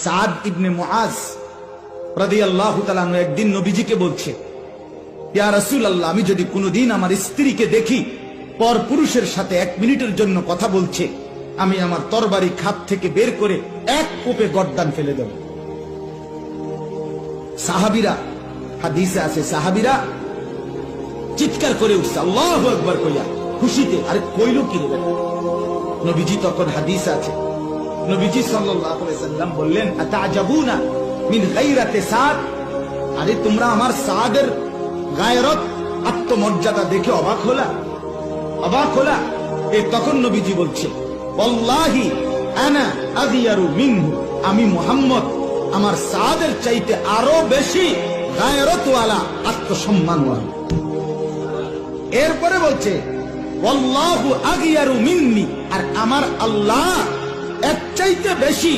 সাদ ইবনে মুআজ রাদিয়াল্লাহু তাআলা আনহু একদিন নবীজিকে বলছে, ইয়া রাসূলুল্লাহ, আমি যদি কোনোদিন আমার স্ত্রীকে দেখি পর পুরুষের সাথে 1 মিনিটের জন্য কথা বলছে, আমি আমার তরবারি খাপ থেকে বের করে এক কোপে গর্দান ফেলে দেব। সাহাবীরা, হাদিসে আছে, সাহাবীরা চিৎকার করে উঠছে আল্লাহু আকবার কইয়া খুশিতে। আরে কইলো কি রে? নবীজি তখন হাদিসে আছে, নবীজি সাল্লাল্লাহু আলাইহি সাল্লাম বললেন, আতাজাবুনা মিন গায়রাতি সাদ, আরে তোমরা আমার সাদের গায়রত, আত্মমর্যাদা দেখে অবাক হলা? অবাক হলা? এই তখন নবীজি বলছে, ওয়াল্লাহি আনা আগিয়ারু মিনহু, আমি মুহাম্মদ আমার সাদের চাইতে আরো বেশি গায়রতওয়ালা, আত্মসম্মানওয়ালা। এরপরে বলছে, ওয়াল্লাহু আগিয়ারু মিন্নি, আর আমার আল্লাহ এর চাইতে বেশি